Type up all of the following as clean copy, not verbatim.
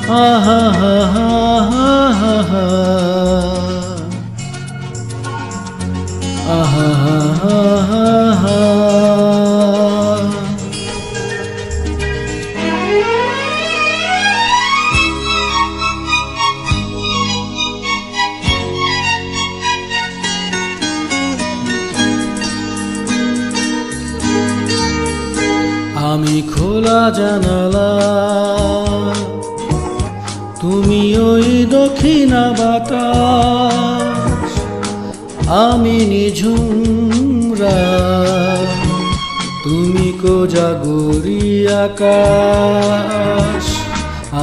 আহা হা হা হা হা হা, আহা হা হা হা হা। আমি খোলা জানালা, তুমি ওই দক্ষিণা বাতাস, আমি নিঝুম রাত, তুমি কোজাগরি আকাশ।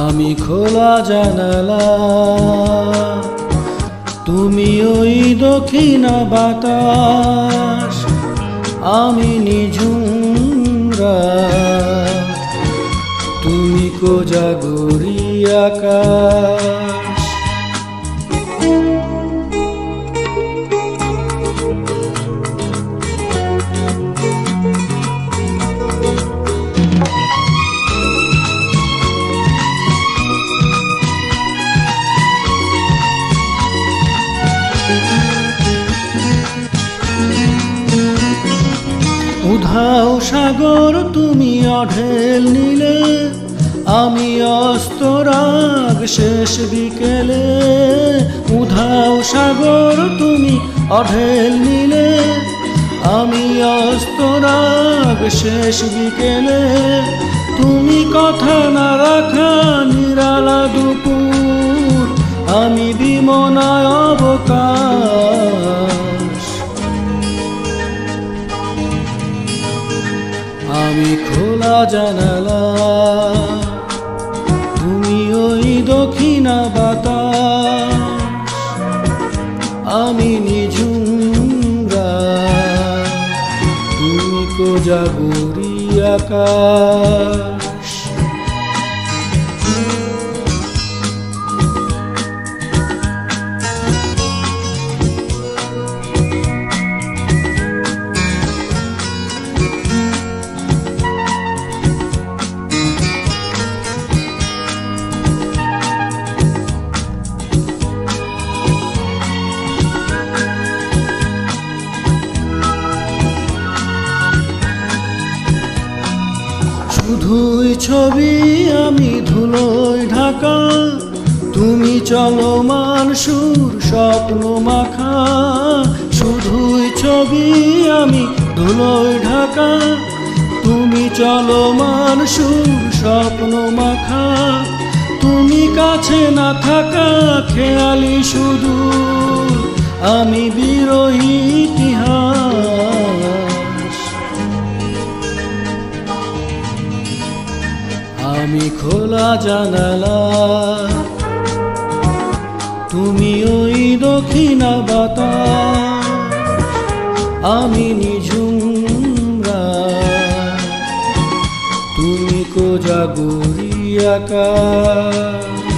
আমি খোলা জানালা, তুমি ওই দক্ষিণা বাতাস, আমি নিঝুম রাত, তুমি কোজাগরি আকাশ। উধাও সাগর তুমি অঢেল নিলে, আমি অস্তরাগ শেষ বিকেলে। উধাও সাগর তুমি অঢেল নিলে, আমি অস্তরাগ শেষ বিকেলে। তুমি কথা না রাখা নিরালা দুপুর, আমি বিমনায় অবকাশ। আমি খোলা জানালা, তুমি ওই দক্ষিণা বাতাস, আমি নিঝুম রাত, তুমি কোজাগরি আকাশ। শুধুই ছবি আমি ধুলোয় ঢাকা, তুমি চলমান সুর স্বপ্ন মাখা। শুধুই ছবি আমি ধুলোয় ঢাকা, তুমি চলমান সুর স্বপ্ন মাখা। তুমি কাছে না থাকা খেয়ালি শুধু, আমি বিরহী ইতিহাস। আমি খোলা জানালা, তুমি ওই দক্ষিণা বাতাস, আমি নিঝুম রাত, তুমি কোজাগরি আকাশ।